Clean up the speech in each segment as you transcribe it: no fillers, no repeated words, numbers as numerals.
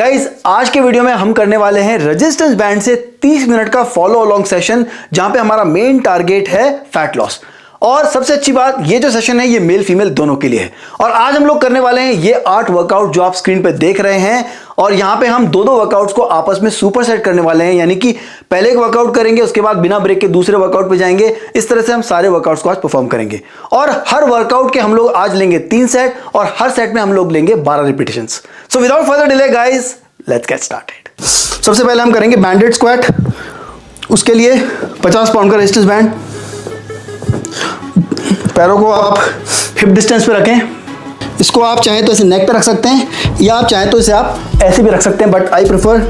Guys आज के video में हम करने वाले हैं रेजिस्टेंस बैंड से 30 मिनट का फॉलो अलोंग सेशन, जहां पे हमारा मेन टारगेट है फैट लॉस। और सबसे अच्छी बात, ये जो सेशन है ये मेल फीमेल दोनों के लिए है। और आज हम लोग करने वाले हैं ये 8 वर्कआउट जो आप स्क्रीन पे देख रहे हैं, और यहां पे हम दो वर्कआउट्स को आपस में सुपर सेट करने वाले हैं। यानी कि पहले एक वर्कआउट करेंगे, उसके बाद बिना ब्रेक के दूसरे वर्कआउट पे जाएंगे। इस तरह से हम सारे वर्कआउट्स को आज परफॉर्म करेंगे। और हर वर्कआउट के हम लोग आज लेंगे 3 सेट, और हर सेट में हम लोग लेंगे 12 repetitions. So without further delay guys, let's get started. सबसे पहले हम करेंगे बैंडेड स्क्वाट। उसके लिए 50 पाउंड का रेजिस्टेंस बैंड। पैरों को आप हिप डिस्टेंस पे रखें। इसको आप चाहे तो ऐसे नेक पे रख सकते हैं, या आप चाहे तो इसे आप ऐसे भी रख सकते हैं, but I prefer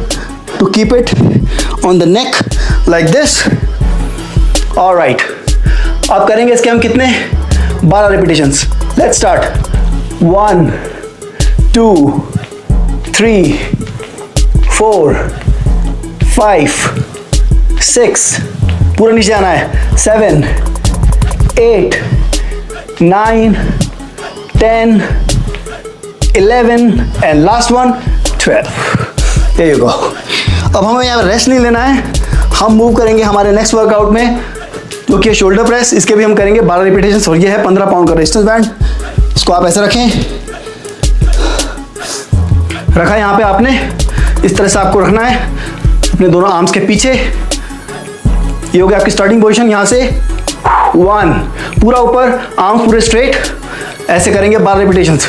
to keep it on the neck like this. Alright, आप करेंगे इसके हम कितने 12 रिपीटेशंस। Let's start. 1 2 3 4 5 6, पूरा नीचे आना है। 7 8 9 10 11 and last one 12। There you go। अब हमें यहाँ रेस्ट नहीं लेना है, हम मूव करेंगे हमारे नेक्स्ट वर्कआउट में, जो कि शोल्डर प्रेस। इसके भी हम करेंगे 12 रिपीटेशंस, और ये है 15 पाउंड का रेजिस्टेंस बैंड। इसको आप ऐसे रखें, रखा यहाँ पे आपने, इस तरह से आपको रखना है अपने दोनों आर्म्स के पीछे। ये हो गया आपकी स्टार्टिंग पोजीशन। यहाँ से 1, पूरा ऊपर, आर्म्स पूरे स्ट्रेट, ऐसे करेंगे 12 repetitions.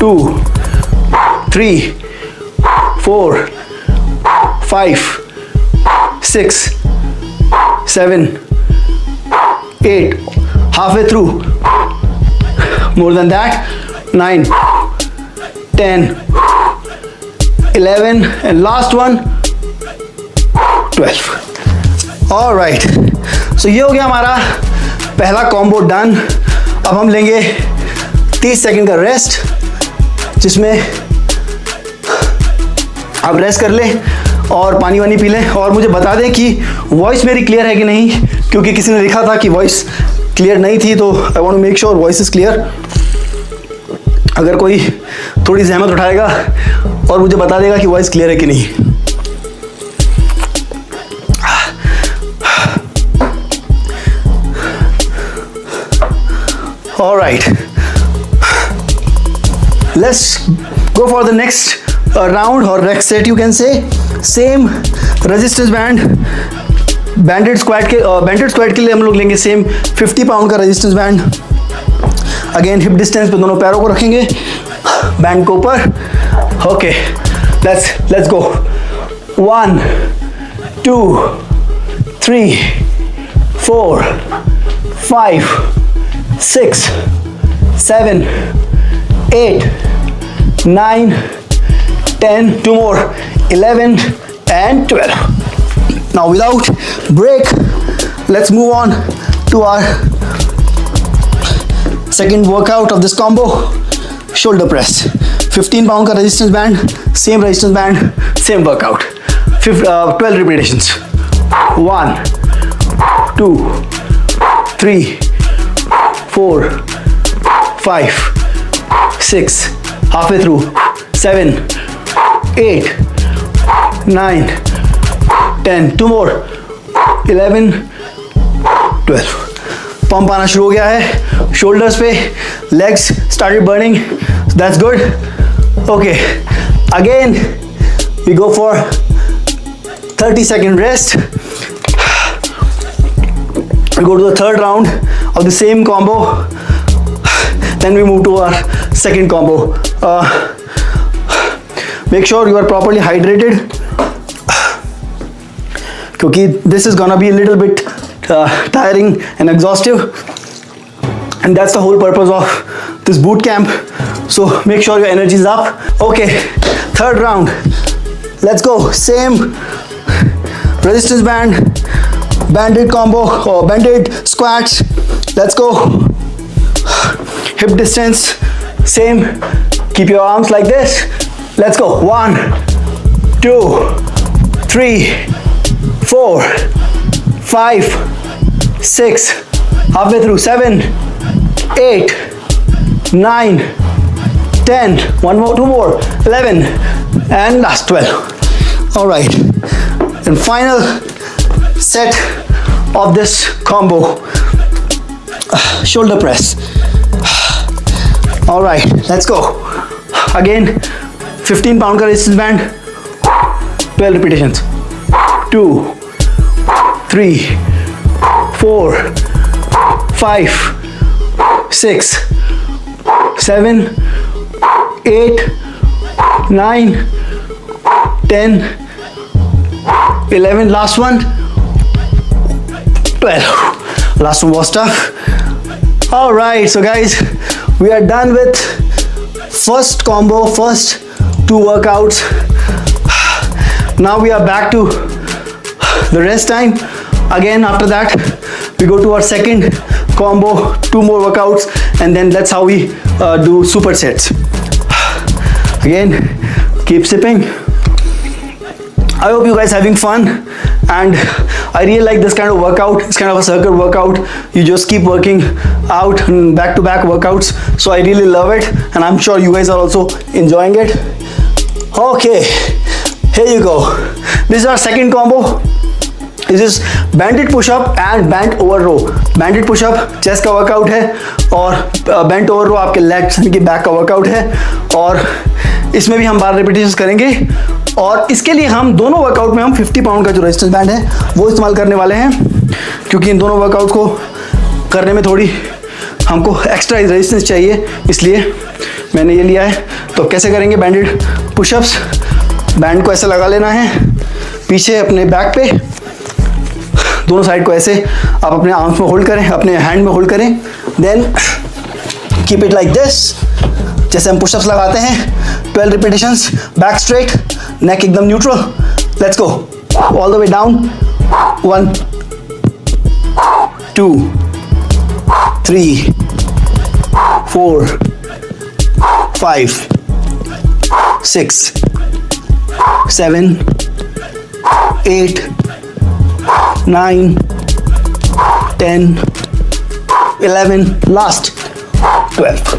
2 3 4 5 6 7 8, halfway through, more than that, 9 10 11 and last one 12। All right, so ये हो गया हमारा पहला कॉम्बो डन। अब हम लेंगे 30 सेकंड का रेस्ट, जिसमें आप रेस्ट कर लें और पानी वानी पी लें। और मुझे बता दें कि वॉइस मेरी क्लियर है कि नहीं, क्योंकि किसी ने लिखा था कि वॉइस क्लियर नहीं थी, तो I want to make sure voice is clear. अगर कोई थोड़ी जहमत उठाएगा और मुझे बता देगा कि वॉइस क्लियर है कि नहीं। All right, let's go for the next round or next set, you can say. Same resistance band, banded squat के लिए हम लोग लेंगे सेम 50 पाउंड का resistance band. Again hip distance पे दोनों पैरों को रखेंगे, बैंड को ऊपर। Okay, let's go। 1 2 3 4 5 6 7 8 9 10, 2 more, 11 and 12। Now without break, let's move on to our second workout of this combo, shoulder press। 15 pound का resistance band, same resistance band, same workout। 12 repetitions। 1 2 3 4 5 6, halfway through, 7 8 9 10, 2 more, 11 12। Pump आना शुरू हो गया है shoulders पे, legs started burning, that's good. Okay, again we go for 30 second rest. We go to the third round of the same combo, then we move to our second combo। Make sure you are properly hydrated, क्योंकि this is gonna be a little bit tiring and exhaustive, and that's the whole purpose of this boot camp, so make sure your energy is up। Okay, third round, let's go। Same resistance band, banded combo or banded squats, let's go। Hip distance same, keep your arms like this, let's go। 1 2 3 4 5 6, halfway through, 7 8 9 10, one more, two more, 11 and last 12. All right, and final set of this combo, shoulder press. All right, let's go. Again, 15 pound का resistance band, 12 repetitions. 2, 3, 4, 5, 6, 7, 8, 9, 10, 11. Last one, 12. Last one was tough. All right, so guys, we are done with first combo, first 2 workouts. Now we are back to the rest time. Again, after that, we go to our second combo, 2 more workouts, and then that's how we do supersets. Again, keep sipping. I hope you guys having fun, and I really like this kind of workout. It's kind of a circuit workout. You just keep working out back-to-back workouts. So I really love it, and I'm sure you guys are also enjoying it. Okay, here you go. This is our second combo. This is banded push-up and bent over row. Banded push-up chest का workout है, और bent over row आपके legs यानी कि back का workout है, और इसमें भी हम 12 रिपीटेशंस करेंगे। और इसके लिए हम दोनों वर्कआउट में हम 50 पाउंड का जो रेजिस्टेंस बैंड है वो इस्तेमाल करने वाले हैं, क्योंकि इन दोनों वर्कआउट को करने में थोड़ी हमको एक्स्ट्रा रेजिस्टेंस चाहिए, इसलिए मैंने ये लिया है। तो कैसे करेंगे बैंडेड पुशअप्स? बैंड को ऐसे लगा लेना है पीछे अपने बैक पे, दोनों साइड को ऐसे आप अपने आर्म्स में होल्ड करें, अपने हैंड में होल्ड करें, then keep it like this, जैसे हम पुशअप्स लगाते हैं। 12 रिपीटेशंस, बैक स्ट्रेट, नेक एकदम neutral. Let's go all the way down. 1, 2, 3, 4, 5, 6, 7, 8, 9, 10, 11, last 12।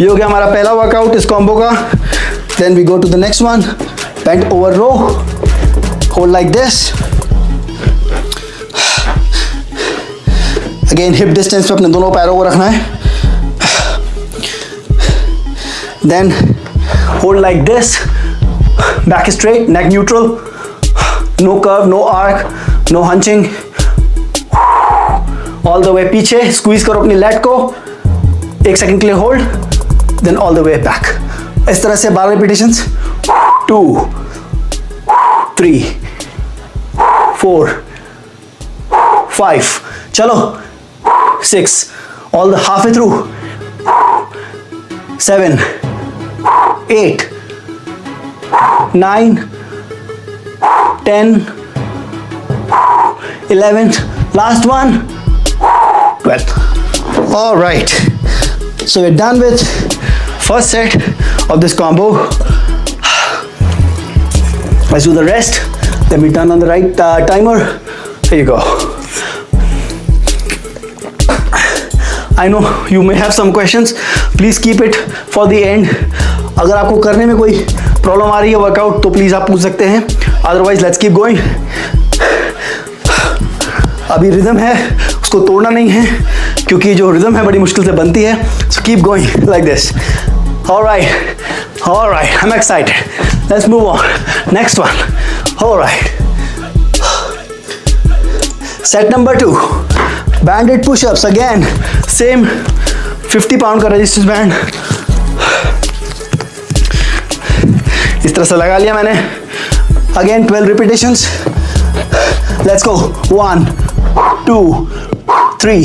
ये हो गया हमारा पहला वर्कआउट इस कॉम्बो का। Then we go to the next one, bent over row, hold like this. Again hip distance पे अपने दोनों पैरों को रखना है। Then hold like this, back straight, neck neutral, no curve, no arc, no hunching, all the way पीछे squeeze करो अपनी लेग को, 1 सेकंड के लिए hold, then all the way back. इस तरह से 12 रिपीटेशंस। 2, 3, 4, 5, चलो 6, all the half way through, 7, 8, 9, 10, 11, last one, 12. All right, so we're done with first set of this combo. Let's do the rest. Let me turn on the right timer. Here you go. I know you may have some questions. Please keep it for the end. अगर आपको करने में कोई problem आ रही है workout तो please आप पूछ सकते हैं, अदरवाइज लेट्स कीप गोइंग। अभी रिदम है, उसको तोड़ना नहीं है, क्योंकि जो रिदम है बड़ी मुश्किल से बनती है। So keep going like this. Alright, alright, I am excited. Let's move on, next one. Alright, set number 2, banded pushups. Again same 50 pound का रेजिस्टेंस बैंड इस तरह से लगा लिया मैंने। Again 12 repetitions. Let's go. 1, 2, 3,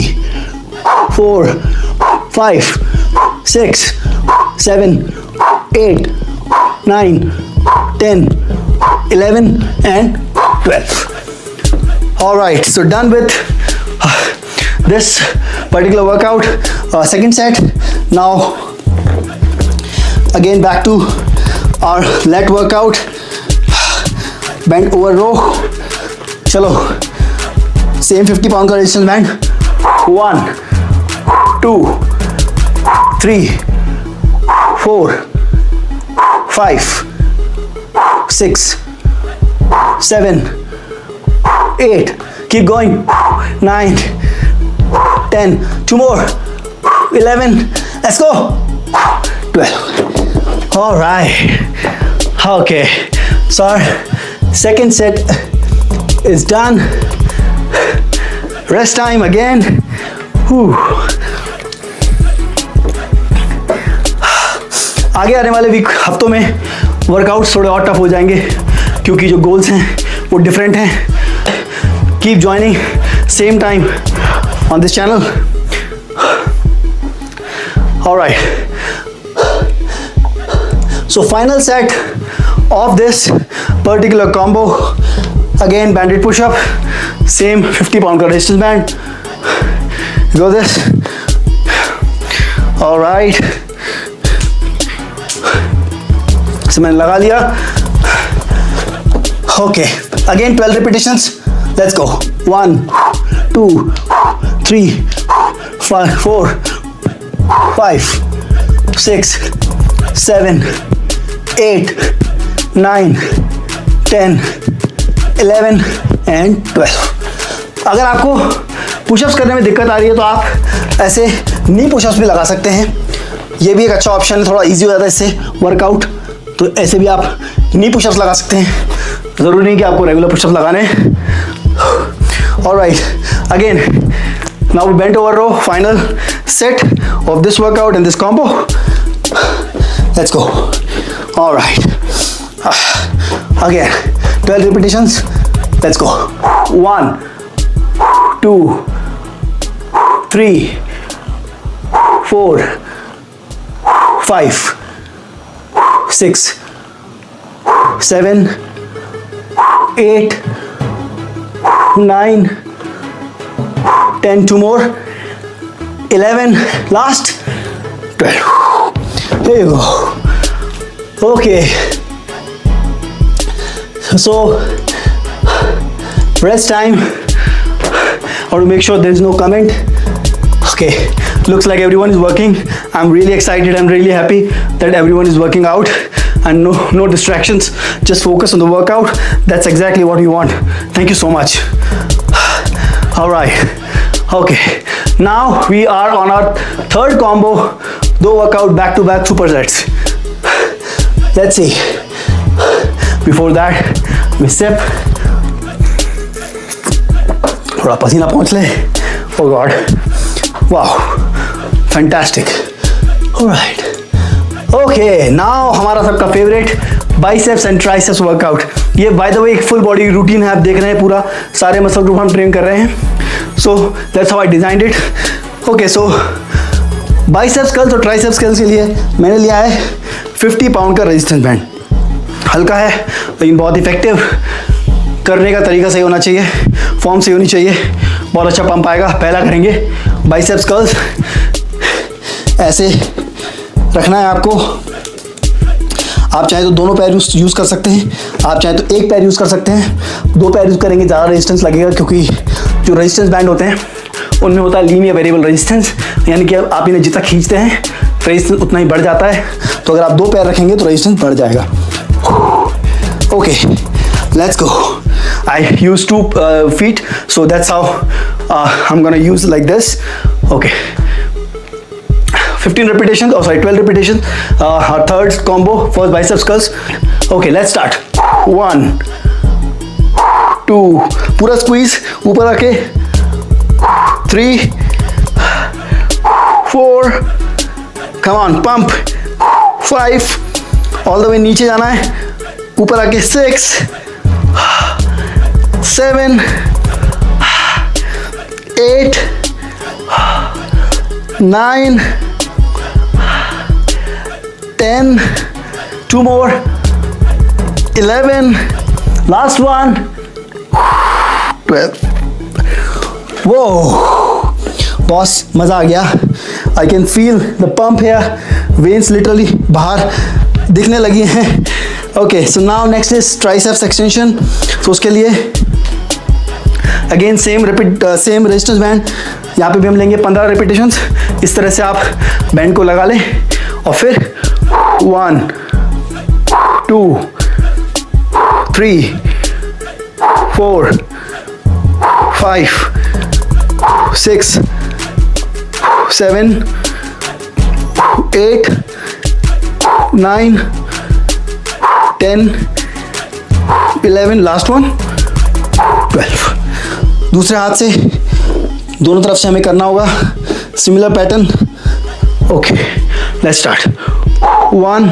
4, 5, 6, 7, 8, 9, 10, 11 and 12. All right, so done with this particular workout. Second set. Now again back to our leg workout, bent over row. चलो same 50 pound का resistance band. 1, 2, 3, 4, 5, 6, 7, 8, keep going, 9, 10, 2 more, 11, let's go, 12. All right, okay, so our second set is done. Rest time again. Whew. आगे आने वाले हफ्तों में workouts थोड़े और tough हो जाएंगे क्योंकि जो गोल्स हैं वो डिफरेंट हैं. Keep joining same time on this channel. Alright, so final set of this particular combo, again banded pushup, same 50 pound का resistance band. Go this. Alright, इसे मैंने लगा लिया. Okay, again 12 repetitions. Let's go. 1, 2, 3, 4, 5, 6, 7, 8, 9, 10, 11 and 12. अगर आपको pushups करने में दिक्कत आ रही है तो आप ऐसे नी पुशअप्स भी लगा सकते हैं. ये भी एक अच्छा ऑप्शन है, थोड़ा इजी हो जाता है इससे वर्कआउट. तो ऐसे भी आप नी पुशअप्स लगा सकते हैं, ज़रूरी नहीं कि आपको रेगुलर पुशअप्स लगाने. Alright, again now we bent over row, final set of this workout and this combo. Let's go. Alright, again 12 repetitions. Let's go. 1, 2, 3, 4, 5, 6, 7, 8, 9, 10, 2 more, 11, last, 12. There you go. Okay. So, rest time. I want to make sure there is no comment. Okay. Looks like everyone is working. I'm really excited. I'm really happy that everyone is working out and no distractions. Just focus on the workout. That's exactly what we want. Thank you so much. All right. Okay. Now we are on our third combo. Do workout back to back supersets. Let's see. Before that, we sip. थोड़ा पसीना पहुंच ले. Oh God. Wow. Fantastic. Alright. Okay, now हमारा सबका favourite biceps and triceps workout. ये by the way एक full body routine है, आप देख रहे हैं पूरा सारे मसल ग्रुप हम ट्रेन कर रहे हैं. So that's how I designed it. Okay, so biceps curls और ट्राइसेप्स कर्ल्स के लिए मैंने लिया है 50 पाउंड का रेजिस्टेंस बैंड. हल्का है लेकिन बहुत इफेक्टिव. करने का तरीका सही होना चाहिए, फॉर्म सही होनी चाहिए, बहुत अच्छा पंप आएगा. पहला करेंगे बाइसेप्स कर्ल्स. ऐसे रखना है आपको. आप चाहे तो दोनों पैर यूज़ कर सकते हैं, आप चाहे तो एक पैर यूज़ कर सकते हैं. 2 पैर यूज़ करेंगे ज़्यादा रेजिस्टेंस लगेगा क्योंकि जो रेजिस्टेंस बैंड होते हैं उनमें होता है लीनियर वेरिएबल रेजिस्टेंस, यानी कि आप इन्हें जितना खींचते हैं रेजिस्टेंस उतना ही बढ़ जाता है. तो अगर आप 2 पैर रखेंगे तो रेजिस्टेंस बढ़ जाएगा. Okay, let's go. I use 2 feet, so that's how I'm gonna use like this. Okay, 15 repetitions. Oh, sorry, 12 repetitions. Our third combo, first biceps curls. Okay, let's start. 1, 2, पूरा squeeze ऊपर आके. 3, 4, come on, pump. 5, all the way नीचे जाना है, ऊपर आके. 6, 7, 8, 9, 10, 2 more, 11, last one, 12. Whoa, boss, मजा आ गया. I can feel the pump here. Veins literally बाहर दिखने लगी हैं. Okay, so now next is triceps extension. तो उसके लिए अगेन सेम रेजिस्टेंस बैंड. यहाँ पे भी हम लेंगे 15 रिपीटेशंस. इस तरह से आप बैंड को लगा लें और फिर 1, 2, 3, 4, 5, 6, 7, 8, 9, 10, 11, लास्ट वन 12। दूसरे हाथ से दोनों तरफ से हमें करना होगा similar pattern. Okay, let's start. 1,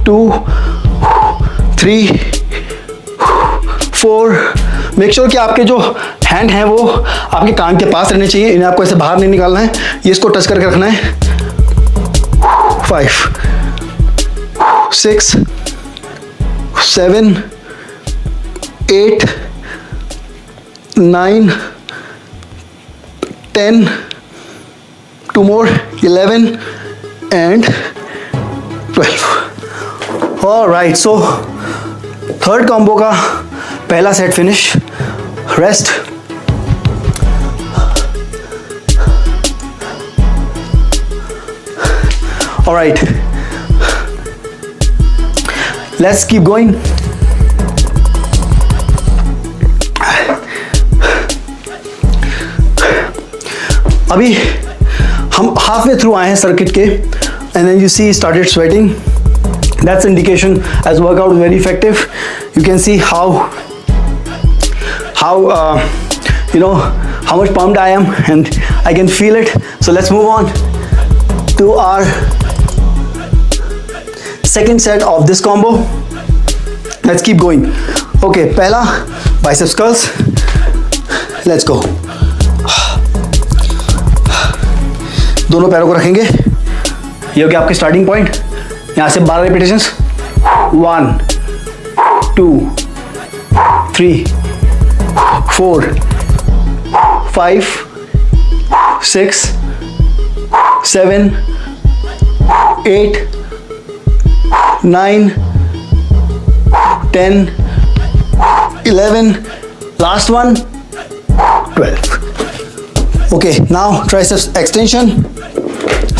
2, 3, 4। Make sure कि आपके जो हैंड हैं वो आपके कान के पास रहने चाहिए, इन्हें आपको ऐसे बाहर नहीं निकालना है, ये इसको टच करके रखना है। 5, 6, 7, 8, 9, 10, 2 more, 11 and 12। Alright, so third combo का पहला set finish. Rest. Alright, let's keep going. अभी हम हाफ वे थ्रू आए हैं सर्किट के, and then you see started sweating. That's indication as workout very effective. You can see how you know how much pumped I am, and I can feel it. So let's move on to our second set of this combo. Let's keep going. Okay, पहला biceps curls. Let's go. दोनों पैरों को रखेंगे, ये हो गया आपके starting point. यहाँ से 12 repetitions. 1, 2, 3, 4, 5, 6, 7, 8, 9, 10, 11, last one 12. Okay, now triceps extension,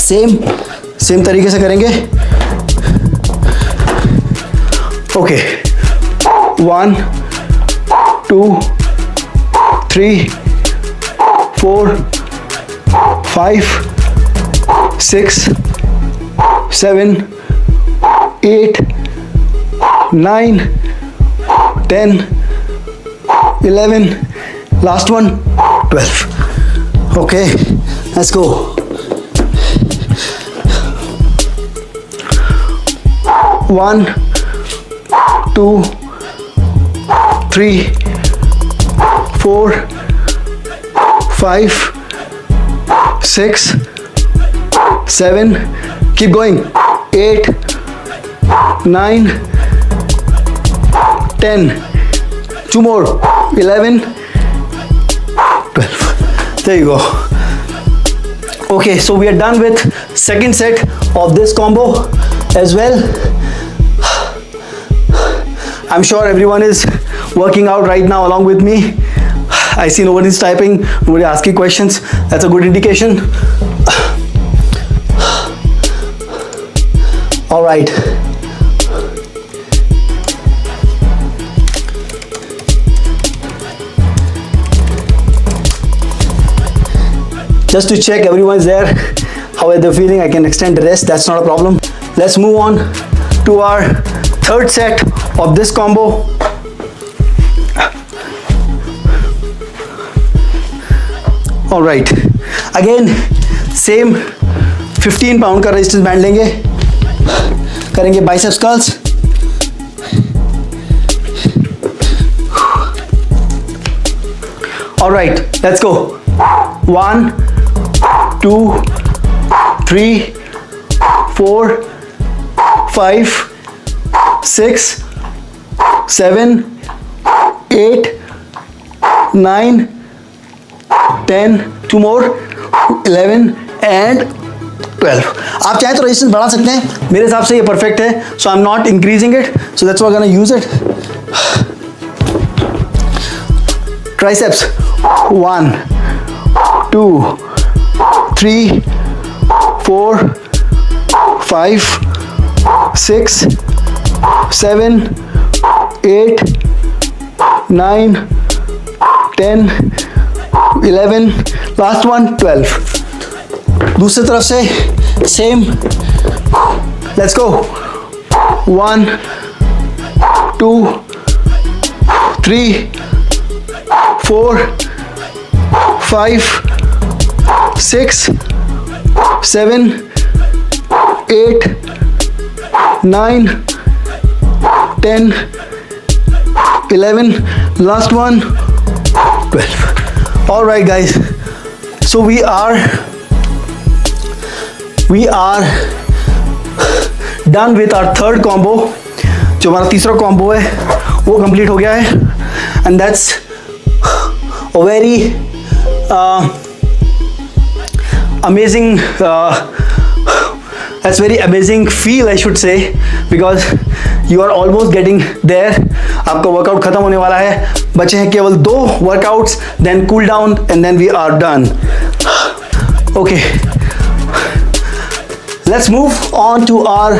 same तरीके से करेंगे। Okay, 1, 2, 3, 4, 5, 6, 7, 8, 9, 10, 11, last one 12. Okay, let's go. 1, 2, 3, 4, 5, 6, 7, keep going, 8, 9, 10, 2 more, 11, 12. There you go. Okay, so we are done with second set of this combo as well. I'm sure everyone is working out right now along with me. I see nobody's typing, nobody asking questions. That's a good indication. All right. Just to check everyone's there, how are they feeling? I can extend the rest, that's not a problem. Let's move on to our third set of this combo. All right, again same 15 pound का resistance band लेंगे, करेंगे biceps curls. All right, let's go. 1, 2, 3, 4, 5, 6, 7, 8, 9, 10, 2 more, 11 and 12. आप चाहे तो resistance बढ़ा सकते हैं, मेरे हिसाब से ये परफेक्ट है, so I'm not increasing it, so that's why I'm gonna use it. Triceps, 1, 2, 3, 4, 5, 6, 7, 8, 9, 10, 11, last one 12. दूसरी तरफ से same. Let's go. 1, 2, 3, 4, 5, 6, 7, 8, 9, 10, 11, last one 12. All right guys, so we are done with our third combo. जो हमारा तीसरा combo है वो complete हो गया है. And that's a very amazing that's very amazing feel, I should say, because you are almost getting there. आपका workout खत्म होने वाला है. बचे हैं केवल 2 workouts, then cool down and then we are done. Okay, let's move on to our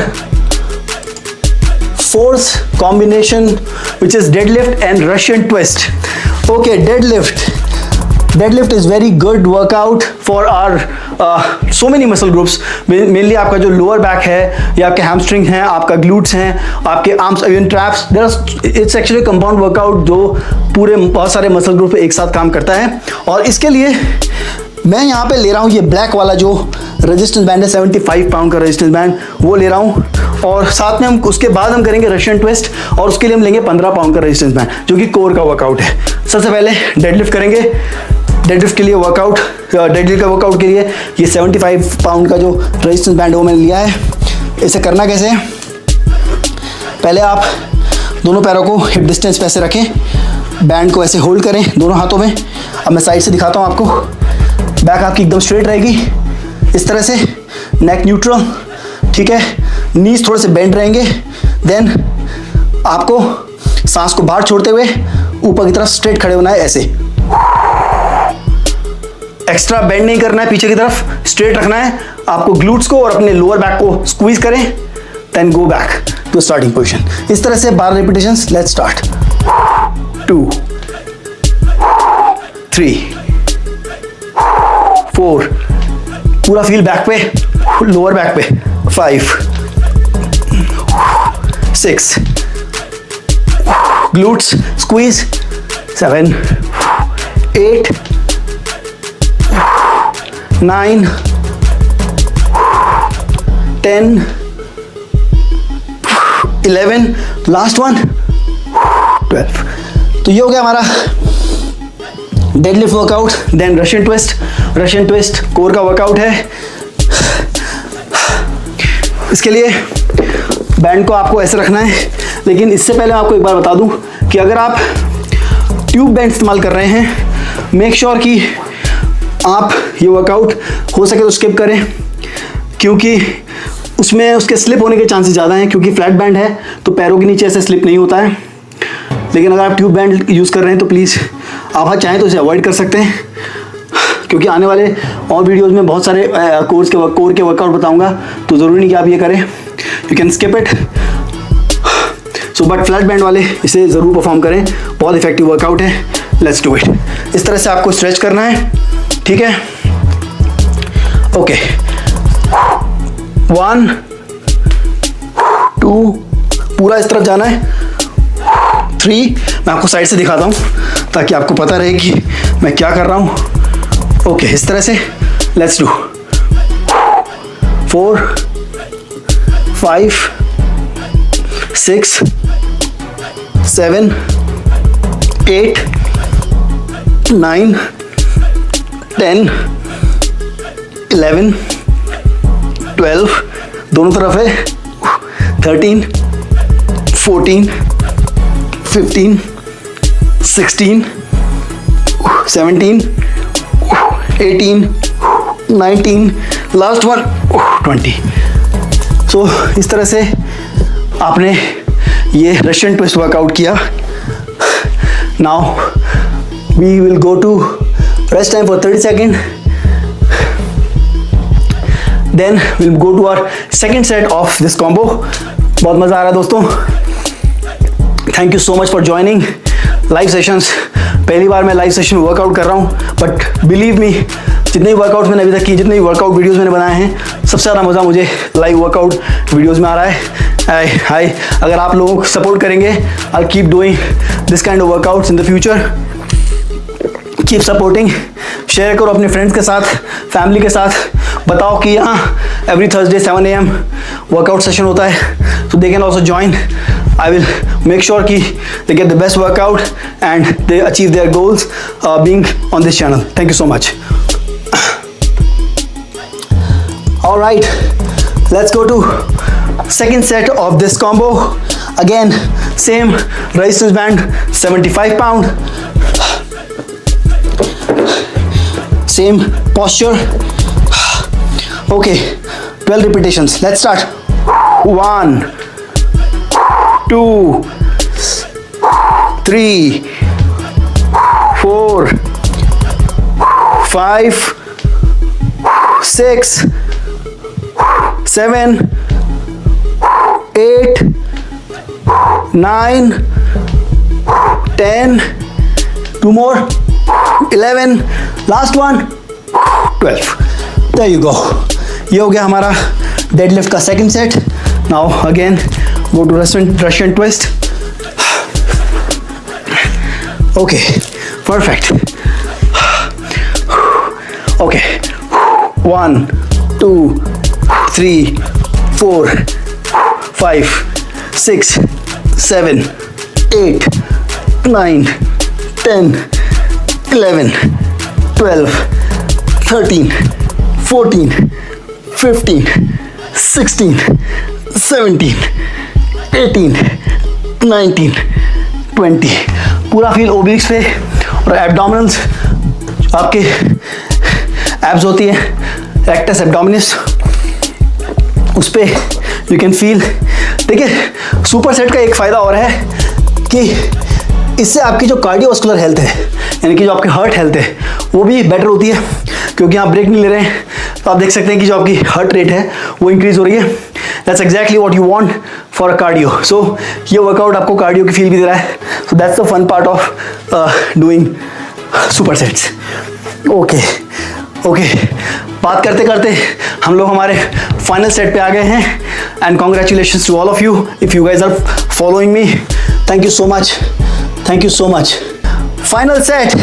fourth combination, which is deadlift and Russian twist. Okay, deadlift is very good workout for our so many muscle groups. Mainly आपका जो lower back है, या आपके hamstring हैं, आपका glutes हैं, आपके arms, even traps. It's actually a compound workout जो पूरे बहुत सारे muscle group पे एक साथ काम करता है. और इसके लिए मैं यहाँ पे ले रहा हूँ ये ब्लैक वाला जो रेजिस्टेंस बैंड है, 75 पाउंड का रेजिस्टेंस बैंड, वो ले रहा हूँ. और साथ में हम उसके बाद हम करेंगे रशियन ट्विस्ट, और उसके लिए हम लेंगे 15 पाउंड का रेजिस्टेंस बैंड जो कि कोर का वर्कआउट है. सबसे पहले डेडलिफ्ट करेंगे. डेडलिफ्ट के लिए वर्कआउट, डेडलिफ्ट का वर्कआउट के लिए ये 75 पाउंड का जो रेजिस्टेंस बैंड है वो मैंने लिया है. इसे करना कैसे है, पहले आप दोनों पैरों को हिप डिस्टेंस पे ऐसे रखें, बैंड को ऐसे होल्ड करें दोनों हाथों में. अब मैं साइड से दिखाता हूँ आपको. बैक आपकी एकदम स्ट्रेट रहेगी इस तरह से, नेक न्यूट्रल, ठीक है. नीज थोड़े से बेंड रहेंगे. देन आपको सांस को बाहर छोड़ते हुए ऊपर की तरफ स्ट्रेट खड़े होना है ऐसे. एक्स्ट्रा बेंड नहीं करना है, पीछे की तरफ स्ट्रेट रखना है. आपको ग्लूट्स को और अपने लोअर बैक को स्क्वीज करें, then go back to starting position. इस तरह से 12 रिपीटेशंस. Let's start. 2, 3, 4, पूरा फील बैक पे, लोअर बैक पे. 5, 6, glutes squeeze. 7, 8, 9, 10, 11, last one 12. तो ये हो गया हमारा deadlift workout. Then Russian twist core का वर्कआउट है. इसके लिए बैंड को आपको ऐसे रखना है. लेकिन इससे पहले आपको एक बार बता दूं कि अगर आप ट्यूब बैंड इस्तेमाल कर रहे हैं, मेक श्योर कि आप ये वर्कआउट हो सके तो स्किप करें, क्योंकि उसमें उसके स्लिप होने के चांसेस ज़्यादा हैं. क्योंकि फ्लैट बैंड है तो पैरों के नीचे ऐसे स्लिप नहीं होता है. लेकिन अगर आप ट्यूब बैंड यूज़ कर रहे हैं तो प्लीज़ आप चाहें तो इसे अवॉइड कर सकते हैं, क्योंकि आने वाले और वीडियोज़ में बहुत सारे कोर के वर्कआउट बताऊंगा, तो ज़रूरी नहीं कि आप ये करें. You can skip it. So but flat band वाले इसे ज़रूर परफॉर्म करें, बहुत इफेक्टिव वर्कआउट है. Let's do it. इस तरह से आपको स्ट्रेच करना है, ठीक है. ओके, 1, 2, पूरा इस तरफ जाना है. 3, मैं आपको साइड से दिखाता हूँ ताकि आपको पता रहे कि मैं क्या कर रहा हूँ. ओके, इस तरह से. Let's do. 4, 5, 6, 7, 8, 9, 10, 11, 12, दोनों तरफ है. 13, 14, 15, 16, 17, 18, 19, लास्ट वन 20. सो इस तरह से आपने ये रशियन ट्विस्ट वर्कआउट किया. Now we will go to rest time for 30 second. Then will go to our second set of this combo. बहुत मज़ा आ रहा है दोस्तों. Thank you so much for joining live sessions. पहली बार मैं लाइव सेशन वर्कआउट कर रहा हूँ, बट बिलीव मी, जितने भी वर्कआउट मैंने अभी तक किए, जितने भी वर्कआउट वीडियोस मैंने बनाए हैं, सबसे ज़्यादा मज़ा मुझे लाइव वर्कआउट वीडियोस में आ रहा है। हाय, अगर आप लोग सपोर्ट करेंगे, I keep doing this kind of workouts in the future. Keep supporting, share करो अपने फ्रेंड्स के साथ, फैमिली के साथ, बताओ कि यहाँ every Thursday 7 AM workout session होता है, so they can also join. I will make sure कि they get the best workout and they achieve their goals being on this channel. Thank you so much. All right, let's go to second set of this combo. Again, same resistance band, 75 pound. Same posture. Okay, 12 repetitions. Let's start. 1, 2, 3, 4, 5, 6, 7, 8, 9, 10, 2 more, 11, last one, 12. There you go. ये हो गया हमारा deadlift का second set. Now again go to Russian twist. Okay, perfect. Okay, 1, 2, 3, 4, 5, 6, 7, 8, 9, 10, 11, 12, 13, 14, 15, 16, 17, 18, 19, 20. पूरा feel obliques पे और abdominals, आपके abs होती है, रेक्टस एब्डोमिनिस, उस पे यू कैन फील. देखिए, सुपर सेट का एक फ़ायदा और है कि इससे आपकी जो कार्डियोवास्कुलर हेल्थ है, यानी कि जो आपकी हार्ट हेल्थ है, वो भी बेटर होती है, क्योंकि आप ब्रेक नहीं ले रहे हैं. तो आप देख सकते हैं कि जो आपकी हार्ट रेट है वो इंक्रीज़ हो रही है. That's exactly what you want for a cardio. So ये वर्कआउट आपको कार्डियो की फील भी दे रहा है. So that's the fun part of doing super sets. Okay, बात करते करते हम लोग हमारे फाइनल सेट पे आ गए हैं. And congratulations to all of you if you guys are following me. Thank you so much. Thank you so much. Final set.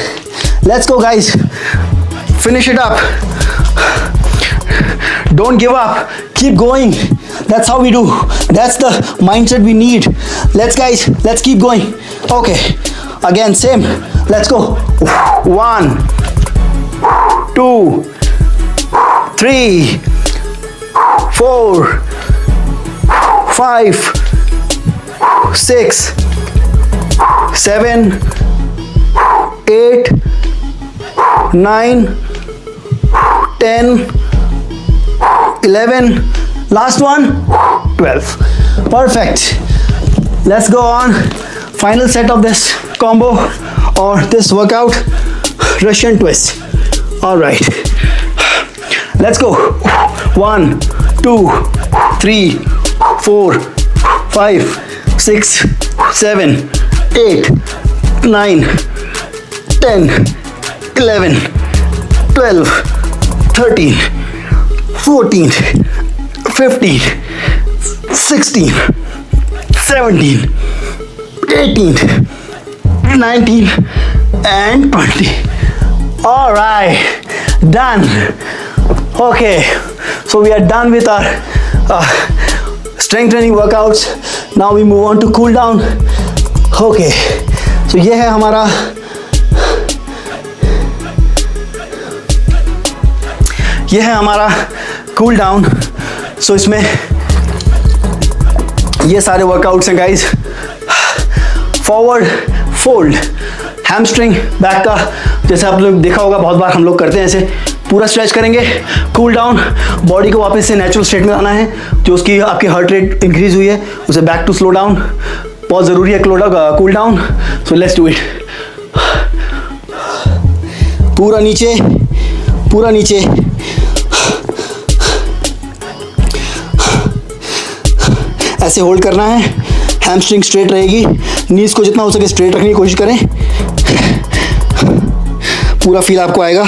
Let's go, guys. Finish it up. Don't give up. Keep going. That's how we do. That's the mindset we need. Let's keep going. Okay. Again, same. Let's go. 1, 2, 3, 4, 5, 6, 7, 8, 9, 10, 11, last one, 12. Perfect. Let's go on. Final set of this combo or this workout, Russian twist. All right. Let's go. 1, 2, 3, 4, 5, 6, 7, 8, 9, 10, 11, 12, 13, 14, 15, 16, 17, 18, 19, and 20. All right, done. Okay, so we are done with our strength training workouts. Now we move on to cool down. Okay, so ये है हमारा cool down. सो इसमें ये सारे workouts हैं guys. Forward fold, hamstring, back का, जैसे आप लोग देखा होगा बहुत बार हम लोग करते हैं, ऐसे पूरा स्ट्रेच करेंगे. कूल डाउन, बॉडी को वापस से नेचुरल स्टेट में आना है. जो उसकी आपकी हार्ट रेट इंक्रीज हुई है उसे बैक टू स्लो डाउन. बहुत ज़रूरी है cool down. So let's do it. पूरा नीचे ऐसे होल्ड करना है. हैमस्ट्रिंग स्ट्रेट रहेगी, नीज को जितना हो सके स्ट्रेट रखने की कोशिश करें। पूरा फील आपको आएगा।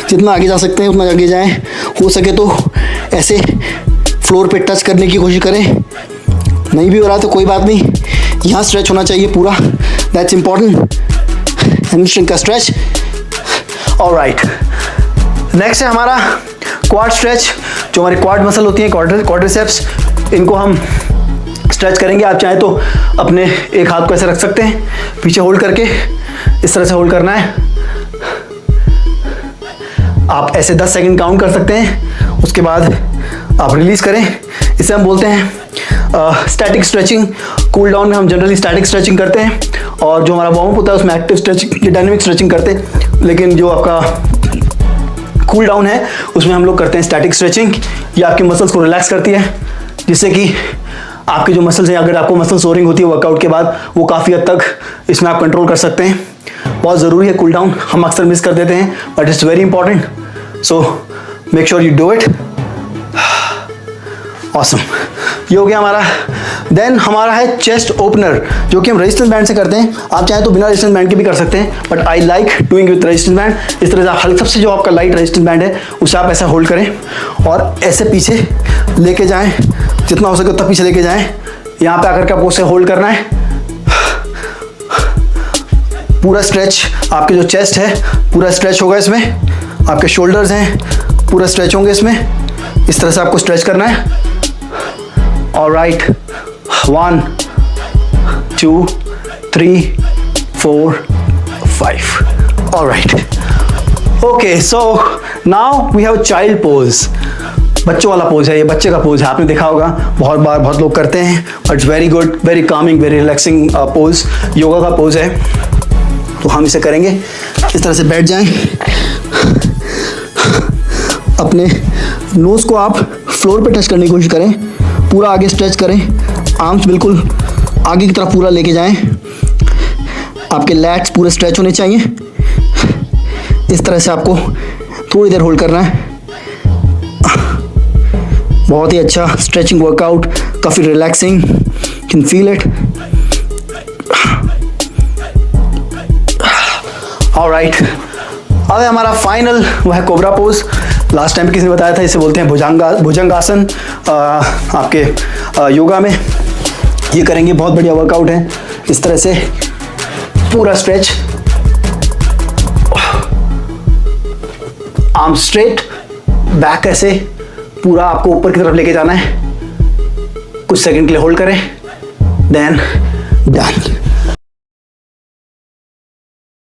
जितना आगे जा सकते हैं उतना आगे जाएं। हो सके तो ऐसे फ्लोर पे टच करने की कोशिश करें। नहीं भी हो रहा तो कोई बात नहीं, यहाँ स्ट्रेच होना चाहिए पूरा। That's important. हैमस्ट्रिंग का स्ट्रेच। ऑलराइट, नेक्स्ट है हमारा क्वाड स्ट्रेच। जो हमारी क्वाड मसल होती है, क्वाड्रिसेप्स, इनको हम स्ट्रेच करेंगे। आप चाहें तो अपने एक हाथ को ऐसे रख सकते हैं, पीछे होल्ड करके इस तरह से होल्ड करना है। आप ऐसे 10 सेकंड काउंट कर सकते हैं, उसके बाद आप रिलीज करें। इसे हम बोलते हैं स्टैटिक स्ट्रेचिंग। कूल डाउन में हम जनरली स्टैटिक स्ट्रेचिंग करते हैं, और जो हमारा वार्म अप होता है उसमें एक्टिव स्ट्रेचिंग, डायनेमिक स्ट्रेचिंग करते हैं। लेकिन जो आपका कूल डाउन है उसमें हम लोग करते हैं स्टैटिक स्ट्रेचिंग। ये आपकी मसल्स को रिलैक्स करती है, जिससे कि आपके जो मसल्स हैं, अगर आपको मसल सोरिंग होती है वर्कआउट के बाद, वो काफ़ी हद तक इसमें आप कंट्रोल कर सकते हैं। बहुत ज़रूरी है कूल डाउन, हम अक्सर मिस कर देते हैं, but it's very important. So make sure you do it. Awesome, ये हो गया हमारा। देन हमारा है चेस्ट ओपनर, जो कि हम रेजिस्टेंस बैंड से करते हैं। आप चाहें तो बिना रेजिस्टेंस बैंड के भी कर सकते हैं, but I like doing with resistance band. इस तरह से आप हल्का सबसे जो आपका लाइट रेजिस्टेंस बैंड है उसे आप ऐसा होल्ड करें और ऐसे पीछे लेके जाएं, जितना हो सके उतना पीछे लेके जाएं। यहाँ पे आकर के आपको उसे होल्ड करना है। पूरा स्ट्रेच, आपके जो चेस्ट है पूरा स्ट्रेच होगा इसमें, आपके शोल्डर्स हैं पूरा स्ट्रेच होंगे इसमें। इस तरह से आपको स्ट्रेच करना है। Alright, 1 2 3 4 5। Alright, okay, so now we have child pose. बच्चों वाला पोज है, ये बच्चे का पोज है, आपने देखा होगा बहुत बार, बहुत लोग करते हैं। But it's very good, very Kameng, very relaxing pose, yoga का पोज है। तो हम इसे करेंगे। इस तरह से बैठ जाएं, अपने नोज को आप फ्लोर पे टच करने की कोशिश करें, पूरा आगे स्ट्रेच करें, आर्म्स बिल्कुल आगे की तरफ पूरा लेके जाएं। आपके लैट्स पूरे स्ट्रेच होने चाहिए। इस तरह से आपको थोड़ी देर होल्ड करना है। बहुत ही अच्छा स्ट्रेचिंग वर्कआउट, काफ़ी relaxing, can feel it. Alright, अब है हमारा फाइनल, वो है कोबरा पोज। लास्ट टाइम किसी ने बताया था, इसे बोलते हैं भुजंगासन। आपके योगा में ये करेंगे, बहुत बढ़िया वर्कआउट है। इस तरह से पूरा स्ट्रेच, आर्म स्ट्रेट, बैक ऐसे पूरा आपको ऊपर की तरफ लेके जाना है। कुछ सेकंड के लिए होल्ड करें, देन डन।